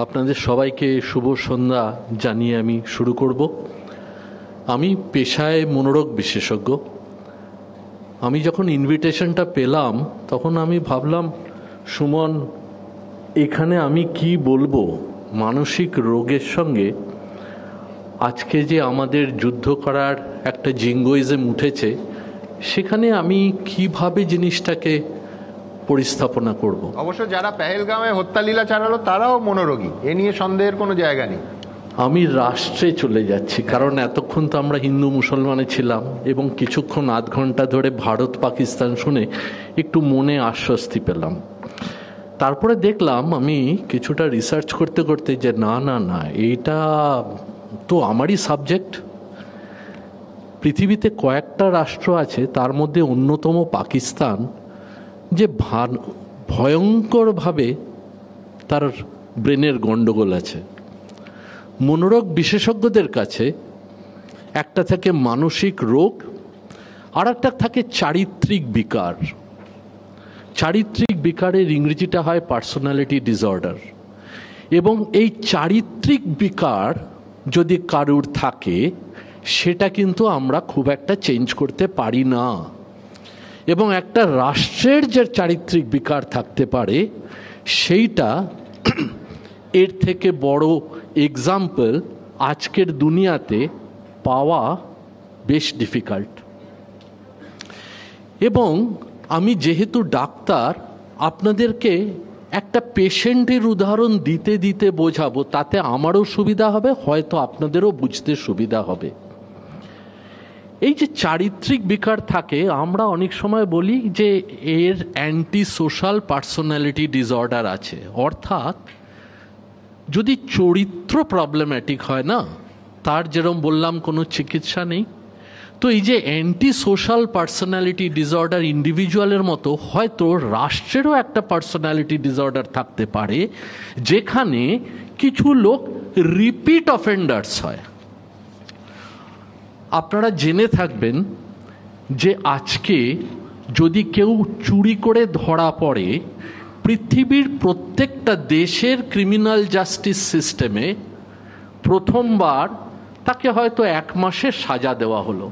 আপনাদের সবাইকে শুভ সন্ধ্যা জানিয়ে আমি শুরু করব। আমি পেশায় মনোরোগ বিশেষজ্ঞ। আমি যখন ইনভিটেশনটা পেলাম তখন আমি ভাবলাম, সুমন, এখানে আমি কি বলবো মানসিক রোগের সঙ্গে। আজকে যে আমাদের যুদ্ধ করার একটা জিঙ্গোইজম উঠেছে, সেখানে আমি কিভাবে জিনিসটাকে পরিস্থাপনা করব। অবশ্য যারা পেহেলগামে হত্যালীলা চালালো তারাও মনোরোগী, এ নিয়ে সন্দেহের কোনো জায়গা নেই। আমি রাষ্ট্রে চলে যাচ্ছি, কারণ এতক্ষণ তো আমরা হিন্দু মুসলমানে ছিলাম এবং কিছুক্ষণ আধ ঘন্টা ধরে ভারত পাকিস্তান শুনে একটু মনে আশ্বস্তি পেলাম। তারপরে দেখলাম আমি কিছুটা রিসার্চ করতে করতে যে না না না, এইটা তো আমারই সাবজেক্ট। পৃথিবীতে কয়েকটা রাষ্ট্র আছে, তার মধ্যে অন্যতম পাকিস্তান, যে ভয়ঙ্করভাবে তার ব্রেনের গণ্ডগোল আছে। মনোরোগ বিশেষজ্ঞদের কাছে একটা থাকে মানসিক রোগ, আর একটা থাকে চারিত্রিক বিকার। চারিত্রিক বিকারের ইংরেজিটা হয় পার্সোনালিটি ডিসঅর্ডার। এবং এই চারিত্রিক বিকার যদি কারুর থাকে, সেটা কিন্তু আমরা খুব একটা চেঞ্জ করতে পারি না। এবং একটা রাষ্ট্রের যে চারিত্রিক বিকার থাকতে পারে, সেইটা এর থেকে বড় এক্সাম্পল আজকের দুনিয়াতে পাওয়া বেশ ডিফিকাল্ট। এবং আমি যেহেতু ডাক্তার, আপনাদেরকে একটা পেশেন্টের উদাহরণ দিতে দিতে বোঝাবো, তাতে আমারও সুবিধা হবে, হয়তো আপনাদেরও বুঝতে সুবিধা হবে। এই যে চারিত্রিক বিকার থাকে, আমরা অনেক সময় বলি যে এর অ্যান্টি সোশ্যাল পার্সোনালিটি ডিসঅর্ডার আছে। অর্থাৎ যদি চরিত্র প্রবলেম্যাটিক হয় না, তার যেরকম বললাম কোনো চিকিৎসা নেই। তো এই যে অ্যান্টি সোশ্যাল পার্সোনালিটি ডিসঅর্ডার ইন্ডিভিজুয়ালের মতো হয়তো রাষ্ট্রেরও একটা পার্সোনালিটি ডিসঅর্ডার থাকতে পারে, যেখানে কিছু লোক রিপিট অফেন্ডার্স হয়। আপনারা জেনে থাকবেন যে আজকে যদি কেউ চুরি করে ধরা পড়ে, পৃথিবীর প্রত্যেকটা দেশের ক্রিমিনাল জাস্টিস সিস্টেমে প্রথমবার তাকে হয়তো 1 মাসের সাজা দেওয়া হলো।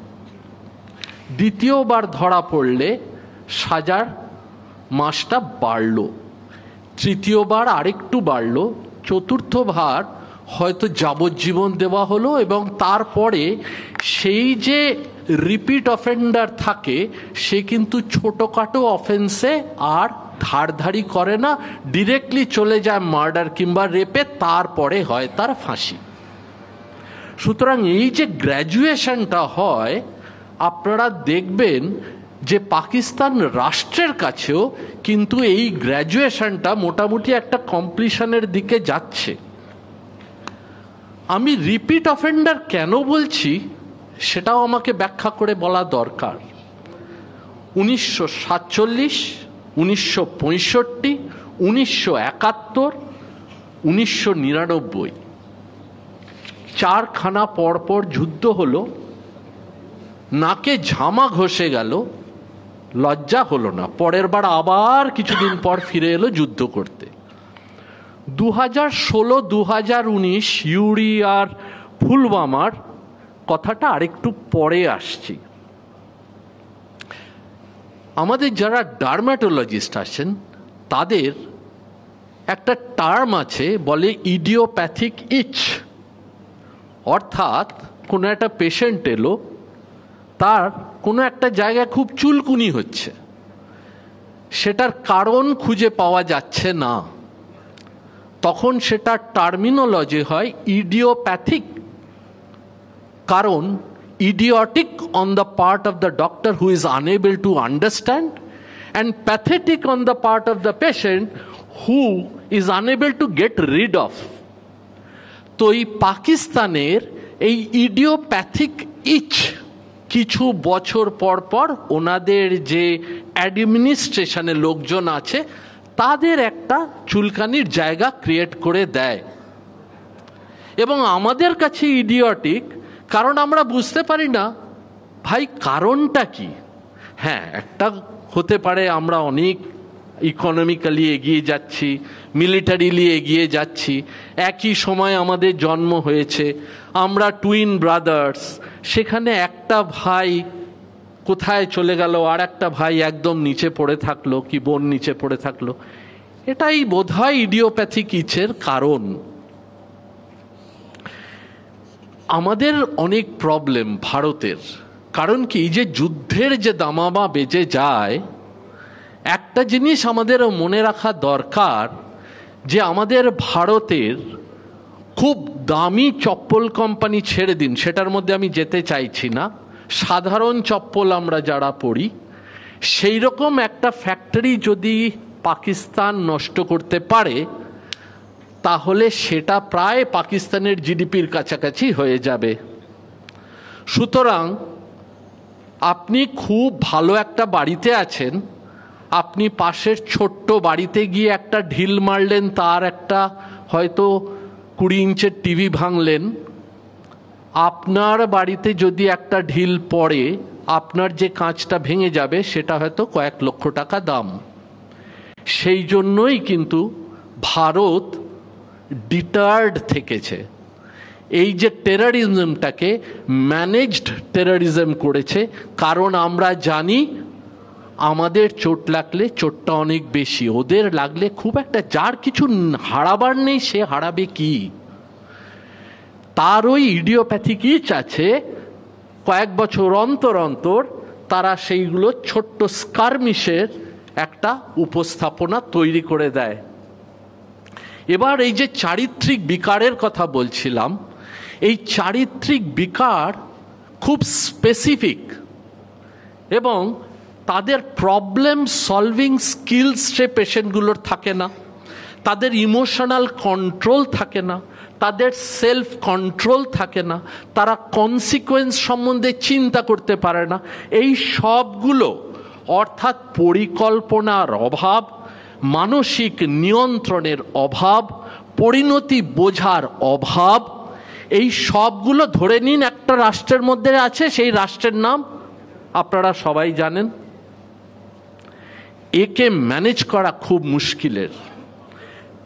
দ্বিতীয়বার ধরা পড়লে সাজার মাসটা বাড়ল, তৃতীয়বার আরেকটু বাড়ল, চতুর্থবার হয়তো যাবজ্জীবন দেওয়া হলো। এবং তারপরে সেই যে রিপিট অফেন্ডার থাকে, সে কিন্তু ছোটোখাটো অফেন্সে আর ধারধারি করে না, ডিরেক্টলি চলে যায় মার্ডার কিংবা রেপে, তারপরে হয় তার ফাঁসি। সুতরাং এই যে গ্র্যাজুয়েশনটা হয়, আপনারা দেখবেন যে পাকিস্তান রাষ্ট্রের কাছেও কিন্তু এই গ্র্যাজুয়েশনটা মোটামুটি একটা কমপ্লিশনের দিকে যাচ্ছে। আমি রিপিট অফেন্ডার কেন বলছি সেটাও আমাকে ব্যাখ্যা করে বলা দরকার। 1947, 1965, 1971, 1999 4খানা পরপর যুদ্ধ হলো। নাকে ঝামা ঘষে গেল, লজ্জা হলো না। পরের বার আবার কিছুদিন পর ফিরে এলো যুদ্ধ করতে। 2016, 2019 ইউরি আর পুলওয়ামার কথাটা আরেকটু পরে আসছি। আমাদের যারা ডার্মাটোলজিস্ট আছেন, তাদের একটা টার্ম আছে, বলে ইডিওপ্যাথিক ইচ। অর্থাৎ কোনো একটা পেশেন্ট এলো, তার কোনো একটা জায়গায় খুব চুলকুনি হচ্ছে, সেটার কারণ খুঁজে পাওয়া যাচ্ছে না, তখন সেটা টার্মিনোলজি হয় ইডিওপ্যাথিক। কারণ idiotic on the part of the doctor who is unable to understand, and pathetic on the part of the patient who is unable to get rid of. তো এই পাকিস্তানের এই ইডিওপ্যাথিক ইচ কিছু বছর পর পর ওনাদের যে অ্যাডমিনিস্ট্রেশনের লোকজন আছে, তাদের একটা চুলকানির জায়গা ক্রিয়েট করে দেয়। এবং আমাদের কাছে ইডিওটিক, কারণ আমরা বুঝতে পারি না ভাই কারণটা কি। হ্যাঁ, একটা হতে পারে আমরা অনেক ইকোনমিক্যালি এগিয়ে যাচ্ছি, মিলিটারিলি এগিয়ে যাচ্ছি, একই সময় আমাদের জন্ম হয়েছে, আমরা টুইন ব্রাদার্স, সেখানে একটা ভাই কোথায় চলে গেল, আর একটা ভাই একদম নিচে পড়ে থাকলো, কি বোন নিচে পড়ে থাকলো। এটাই বোধহয় ইডিওপ্যাথিক ইচের কারণ। আমাদের অনেক প্রবলেম ভারতের, কারণ কি, যে যুদ্ধের যে দামামা বেজে যায়, একটা জিনিস আমাদের মনে রাখা দরকার যে আমাদের ভারতের খুব দামি চপ্পল কোম্পানি ছেড়ে দিন, সেটার মধ্যে আমি যেতে চাইছি না, সাধারণ চপ্পল আমরা যারা পরি, সেই রকম একটা ফ্যাক্টরি যদি পাকিস্তান নষ্ট করতে পারে, তাহলে সেটা প্রায় পাকিস্তানের জিডিপির কাছাকাছি হয়ে যাবে। সুতরাং আপনি খুব ভালো একটা বাড়িতে আছেন, আপনি পাশের ছোট্ট বাড়িতে গিয়ে একটা ঢিল মারলেন, তার একটা হয়তো 20 ইঞ্চের টিভি ভাঙলেন, আপনার বাড়িতে যদি একটা ঢিল পড়ে, আপনার যে কাঁচটা ভেঙে যাবে সেটা হয়তো কয়েক লক্ষ টাকা দাম। সেই জন্যই কিন্তু ভারত ডিটার্ড থেকেছে, এই যে টেররিজমটাকে ম্যানেজড টেররিজম করেছে, কারণ আমরা জানি আমাদের চোট লাগলে চোটটা অনেক বেশি, ওদের লাগলে খুব একটা, যার কিছু হারাবার নেই সে হারাবে কি। তার ওই ইডিওপ্যাথিক ইচ আছে, কয়েক বছর অন্তর অন্তর তারা সেইগুলো ছোট্ট স্কারমিশের একটা উপস্থাপনা তৈরি করে দেয়। এবার এই যে চারিত্রিক বিকারের কথা বলছিলাম, এই চারিত্রিক বিকার খুব স্পেসিফিক এবং তাদের প্রবলেম সলভিং স্কিলস সে পেশেন্টগুলোর থাকে না, তাদের ইমোশনাল কন্ট্রোল থাকে না, তাদের সেলফ কন্ট্রোল থাকে না, তারা কনসিকোয়েন্স সম্বন্ধে চিন্তা করতে পারে না। এই সবগুলো অর্থাৎ পরিকল্পনার অভাব, মানসিক নিয়ন্ত্রণের অভাব, পরিণতি বোঝার অভাব, এই সবগুলো ধরে নিন একটা রাষ্ট্রের মধ্যে আছে, সেই রাষ্ট্রের নাম আপনারা সবাই জানেন। একে ম্যানেজ করা খুব মুশকিলের,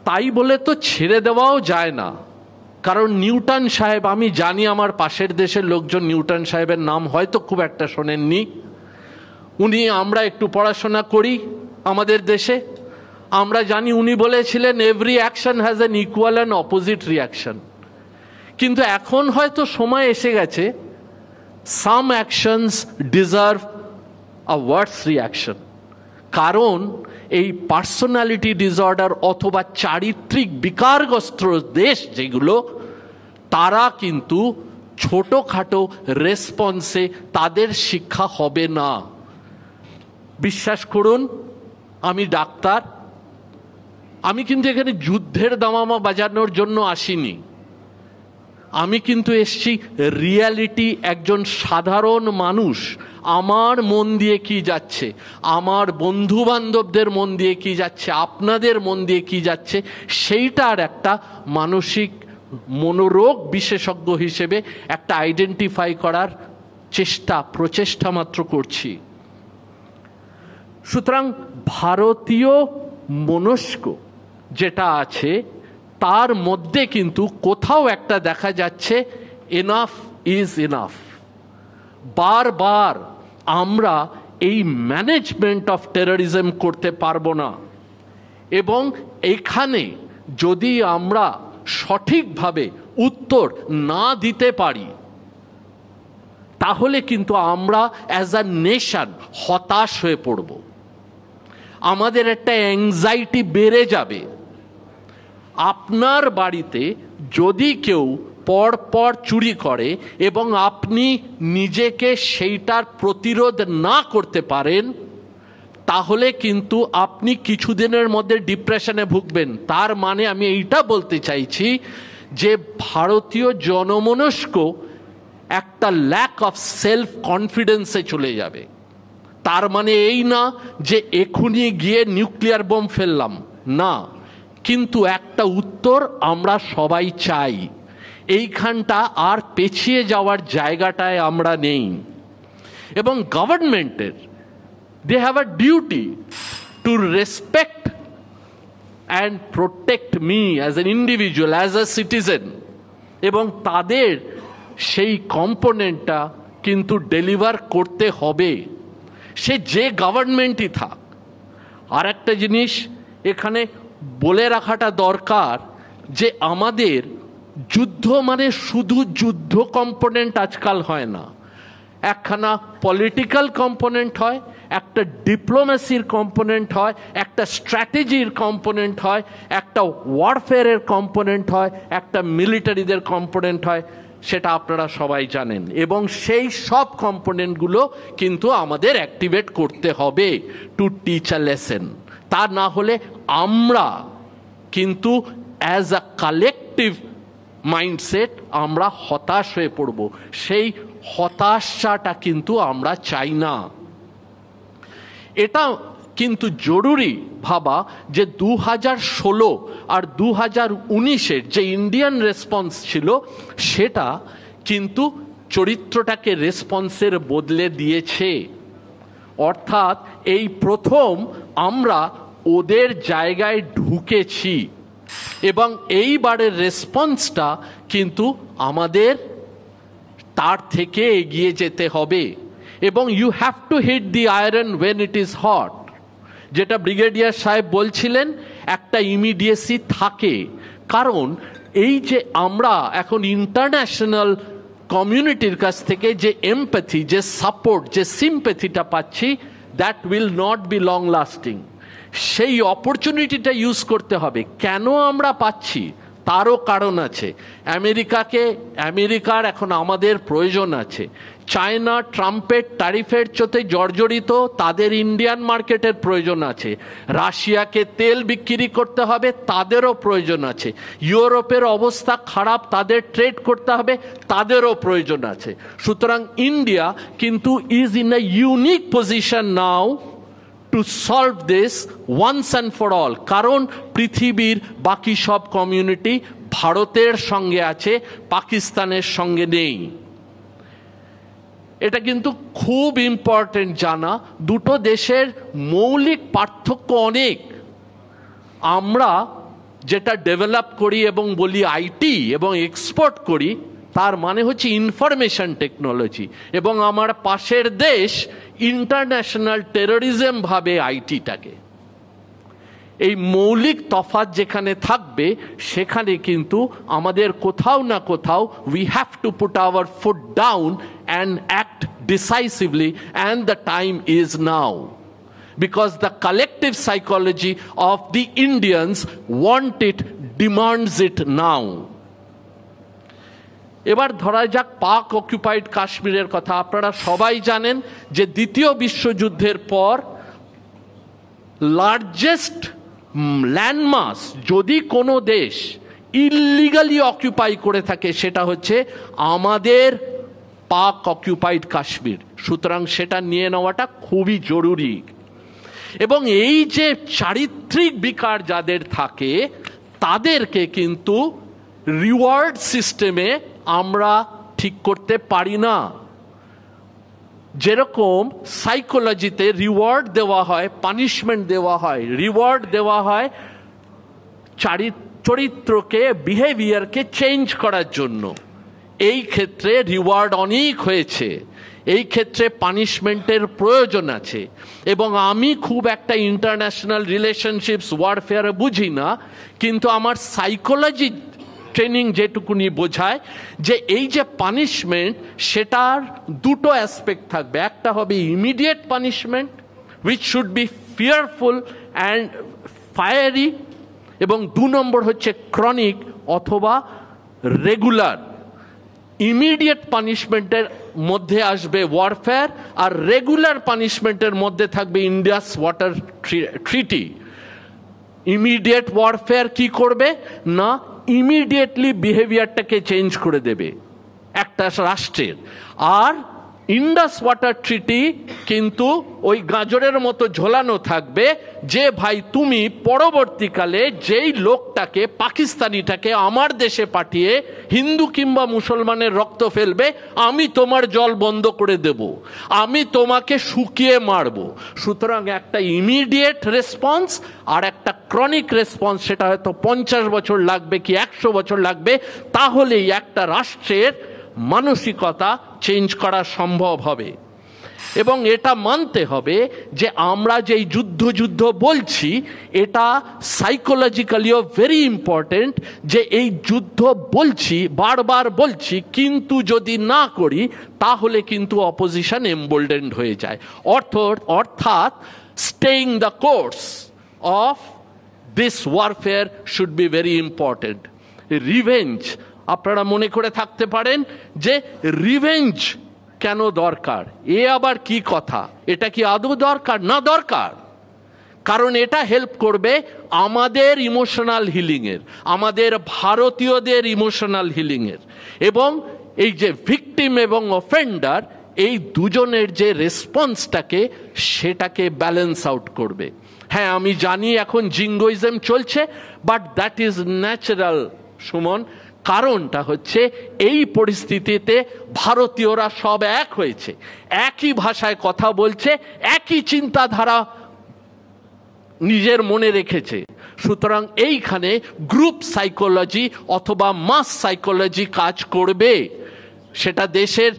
তাই বলে তো ছেড়ে দেওয়াও যায় না। কারণ নিউটন সাহেব, আমি জানি আমার পাশের দেশের লোকজন নিউটন সাহেবের নাম হয়তো খুব একটা শোনেননি, উনি, আমরা একটু পড়াশোনা করি আমাদের দেশে, আমরা জানি উনি বলেছিলেন every action has an equal and opposite reaction. কিন্তু এখন হয়তো সময় এসে গেছে, সাম অ্যাকশনস ডিজার্ভ আ ওয়ার্স রিয়াকশন, কারণ এই পার্সোনালিটি ডিসঅর্ডার অথবা চারিত্রিক বিকারগ্রস্ত দেশ যেগুলো, তারা কিন্তু ছোটোখাটো রেসপন্সে তাদের শিক্ষা হবে না। বিশ্বাস করুন, আমি ডাক্তার, আমি কিন্তু এখানে যুদ্ধের দামামা বাজানোর জন্য আসিনি, আমি কিন্তু এসছি রিয়ালিটি, একজন সাধারণ মানুষ আমার মন দিয়ে কি যাচ্ছে, আমার বন্ধু বান্ধবদের মন দিয়ে কি যাচ্ছে, আপনাদের মন দিয়ে কি যাচ্ছে, সেইটার একটা মানসিক মনোরোগ বিশেষজ্ঞ হিসেবে একটা আইডেন্টিফাই করার প্রচেষ্টা মাত্র করছি। সুতরাং ভারতীয় মনস্ক যেটা আছে, তার মধ্যে কিন্তু কোথাও একটা দেখা যাচ্ছে এনাফ ইজ এনাফ। বারবার আমরা এই ম্যানেজমেন্ট অফ টেররিজম করতে পারবো না, এবং এখানে যদি আমরা সঠিকভাবে উত্তর না দিতে পারি, তাহলে কিন্তু আমরা অ্যাজ আ নেশন হতাশ হয়ে পড়ব, আমাদের একটা অ্যাংজাইটি বেড়ে যাবে। আপনার বাড়িতে যদি কেউ পরপর চুরি করে এবং আপনি নিজেকে সেইটার প্রতিরোধ না করতে পারেন, তাহলে কিন্তু আপনি কিছুদিনের মধ্যে ডিপ্রেশনে ভুগবেন। তার মানে আমি এইটা বলতে চাইছি যে ভারতীয় জনমনস্ক একটা ল্যাক অফ সেলফ কনফিডেন্সে চলে যাবে। তার মানে এই না যে এখনই গিয়ে নিউক্লিয়ার বোম ফেললাম, না, কিন্তু একটা উত্তর আমরা সবাই চাই। এইখানটা আর পেছিয়ে যাওয়ার জায়গাটায় আমরা নেই, এবং গভর্নমেন্টের they have a duty to respect and protect me as an individual, as a citizen, এবং তাদের সেই কম্পোনেন্টটা কিন্তু ডেলিভার করতে হবে, সে যে গভর্নমেন্টই থাক। আর একটা জিনিস এখানে বলে রাখাটা দরকার যে আমাদের যুদ্ধ মানে শুধু যুদ্ধ কম্পোনেন্ট আজকাল হয় না, একখানা পলিটিক্যাল কম্পোনেন্ট হয়, একটা ডিপ্লোমেসির কম্পোনেন্ট হয়, একটা স্ট্র্যাটেজির কম্পোনেন্ট হয়, একটা ওয়ারফেয়ারের কম্পোনেন্ট হয়, একটা মিলিটারিদের কম্পোনেন্ট হয়, সেটা আপনারা সবাই জানেন। এবং সেই সব কম্পোনেন্টগুলো কিন্তু আমাদের অ্যাক্টিভেট করতে হবে টু টিচ আ লেসন। তা না হলে আমরা কিন্তু অ্যাজ আ কালেকটিভ মাইন্ডসেট আমরা হতাশ হয়ে পড়ব। সেই হতাশাটা কিন্তু আমরা চাই না। এটা কিন্তু জরুরি ভাবা যে 2016 আর 2019-এর যে ইন্ডিয়ান রেসপন্স ছিল সেটা কিন্তু চরিত্রটাকে রেসপন্সের বদলে দিয়েছে। অর্থাৎ এই প্রথম আমরা ওদের জায়গায় ঢুকেছি এবং এইবারের রেসপন্সটা কিন্তু আমাদের তার থেকে এগিয়ে যেতে হবে। এবং you have to hit the iron when it is hot, যেটা ব্রিগেডিয়ার সাহেব বলছিলেন, একটা ইমিডিয়েসি থাকে। কারণ এই যে আমরা এখন ইন্টারন্যাশনাল কমিউনিটির কাছ থেকে যে এমপ্যাথি, যে সাপোর্ট, যে সিম্প্যাথিটা পাচ্ছি, that will not be long lasting. সেই অপরচুনিটিটা ইউজ করতে হবে। কেন আমরা পাচ্ছি তারও কারণ আছে। আমেরিকার এখন আমাদের প্রয়োজন আছে। চায়না ট্রাম্পের ট্যারিফের চোতে জর্জরিত, তাদের ইন্ডিয়ান মার্কেটের প্রয়োজন আছে। রাশিয়াকে তেল বিক্রি করতে হবে, তাদেরও প্রয়োজন আছে। ইউরোপের অবস্থা খারাপ, তাদের ট্রেড করতে হবে, তাদেরও প্রয়োজন আছে। সুতরাং ইন্ডিয়া কিন্তু is in a unique position now to solve this once and for all. কারণ পৃথিবীর বাকি সব কমিউনিটি ভারতের সঙ্গে আছে, পাকিস্তানের সঙ্গে নেই। এটা কিন্তু খুব ইম্পর্টেন্ট জানা। দুটো দেশের মৌলিক পার্থক্য অনেক। আমরা যেটা ডেভেলপ করি এবং বলি আইটি এবং এক্সপোর্ট করি, তার মানে হচ্ছে ইনফরমেশন টেকনোলজি, এবং আমার পাশের দেশ ইন্টারন্যাশনাল টেরোরিজম ভাবে আইটিটাকে। এই মৌলিক তফাৎ যেখানে থাকবে সেখানে কিন্তু আমাদের কোথাও না কোথাও we have to put hour foot down and act decisively, and the time is now, because the collective psychology of the Indians want it, demands it now. এবার ধরা যাক পাক অকুপাইড কাশ্মীরের কথা। আপনারা সবাই জানেন যে দ্বিতীয় বিশ্বযুদ্ধের পর লার্জেস্ট ল্যান্ডমাস যদি কোনো দেশ ইললিগালি অকুপাই করে থাকে সেটা হচ্ছে আমাদের পাক অকুপাইড কাশ্মীর। সুতরাং সেটা নিয়ে নেওয়াটা খুবই জরুরি। এবং এই যে চারিত্রিক বিকার যাদের থাকে তাদেরকে কিন্তু রিওয়ার্ড সিস্টেমে আমরা ঠিক করতে পারি না। যেরকম সাইকোলজিতে রিওয়ার্ড দেওয়া হয়, পানিশমেন্ট দেওয়া হয়, রিওয়ার্ড দেওয়া হয় চরিত্রকে, বিহেভিয়ারকে চেঞ্জ করার জন্য। এই ক্ষেত্রে রিওয়ার্ড অনেক হয়েছে, এই ক্ষেত্রে পানিশমেন্টের প্রয়োজন আছে। এবং আমি খুব একটা ইন্টারন্যাশনাল রিলেশনশিপস ওয়ারফেয়ারে বুঝি না, কিন্তু আমার সাইকোলজি ট্রেনিং যেটুকুনি বোঝায় যে এই যে পানিশমেন্ট সেটার দুটো অ্যাসপেক্ট থাকবে। একটা হবে immediate punishment which should be fearful and fiery, এবং 2 নম্বর হচ্ছে ক্রনিক অথবা রেগুলার। ইমিডিয়েট পানিশমেন্টের মধ্যে আসবে ওয়ারফেয়ার, আর রেগুলার পানিশমেন্টের মধ্যে থাকবে ইন্ডিয়াস ওয়াটার ট্রিটি। ইমিডিয়েট ওয়ারফেয়ার কি করবে না, ইমিডিয়েটলি বিহেভিয়ারটাকে চেঞ্জ করে দেবে একটা রাষ্ট্রের। আর ইন্ডাস ওয়াটার ট্রিটি কিন্তু ওই গাজরের মতো ঝোলানো থাকবে যে ভাই তুমি পরবর্তীকালে যেই লোকটাকে পাকিস্তানিটাকে আমার দেশে পাঠিয়ে হিন্দু কিংবা মুসলমানের রক্ত ফেলবে আমি তোমার জল বন্ধ করে দেব, আমি তোমাকে শুকিয়ে মারব। সুতরাং একটা ইমিডিয়েট রেসপন্স আর একটা ক্রনিক রেসপন্স, সেটা হয়তো 50 বছর লাগবে কি 100 বছর লাগবে, তাহলেই একটা রাষ্ট্রের মানসিকতা চেঞ্জ করা সম্ভব হবে। এবং এটা মানতে হবে যে আমরা যেই যুদ্ধ বলছি এটা সাইকোলজিক্যালিও ভেরি ইম্পর্টেন্ট, যে এই যুদ্ধ বলছি বারবার বলছি, কিন্তু যদি না করি তাহলে কিন্তু অপোজিশন এমবোল্ডেন্ড হয়ে যায়। অর্থাৎ staying the course of this warfare should be very important. Revenge, আপনারা মনে করে থাকতে পারেন যে রিভেঞ্জ কেন দরকার, এ আবার কি কথা, এটা কি আদৌ দরকার? না দরকার, কারণ এটা হেল্প করবে আমাদের ইমোশনাল হিলিংয়ের, আমাদের ভারতীয়দের ইমোশনাল হিলিংয়ের, এবং এই যে ভিকটিম এবং অফেন্ডার এই দুজনের যে রেসপন্সটাকে সেটাকে ব্যালেন্স আউট করবে। হ্যাঁ আমি জানি এখন জিঙ্গোইজম চলছে, but that is natural Suman. কারণটা হচ্ছে এই পরিস্থিতিতে ভারতীয়রা সব এক হয়েছে, একই ভাষায় কথা বলছে, একই চিন্তাধারা নিজের মনে রেখেছে। সুতরাং এইখানে গ্রুপ সাইকোলজি অথবা মাস সাইকোলজি কাজ করবে। সেটা দেশের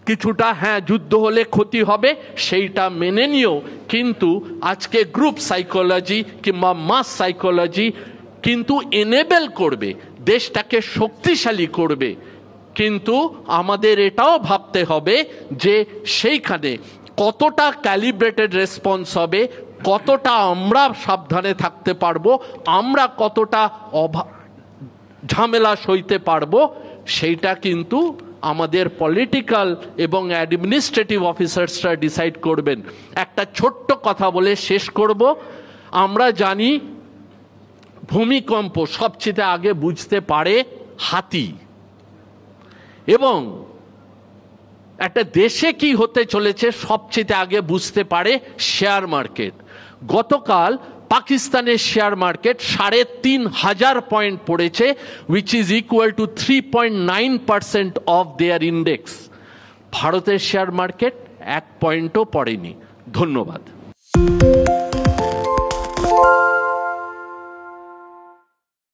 কিছুটা হ্যাঁ যুদ্ধ হলে ক্ষতি হবে সেইটা মেনে নিও, কিন্তু আজকে গ্রুপ সাইকোলজি কিংবা মাস সাইকোলজি কিন্তু এনেবেল করবে, দেশটাকে শক্তিশালী করবে। কিন্তু আমাদের এটাও ভাবতে হবে যে সেইখানে কতটা ক্যালিব্রেটেড রেসপন্স হবে, কতটা আমরা সাবধানে থাকতে পারবো, আমরা কতটা ঝামেলা সইতে পারবো, সেইটা কিন্তু আমাদের পলিটিক্যাল এবং অ্যাডমিনিস্ট্রেটিভ অফিসার্সরা ডিসাইড করবেন। একটা ছোট্ট কথা বলে শেষ করব। আমরা জানি ভূমিকম্প সবচেয়ে আগে বুঝতে পারে হাতি, এবং একটা দেশে কি হতে চলেছে সবচেয়ে আগে বুঝতে পারে শেয়ার মার্কেট। গতকাল পাকিস্তানের শেয়ার মার্কেট ৩,৫০০ পয়েন্ট পড়েছে, which is equal to 3.9% of their index. ভারতের শেয়ার মার্কেট 1 পয়েন্টও পড়েনি। ধন্যবাদ।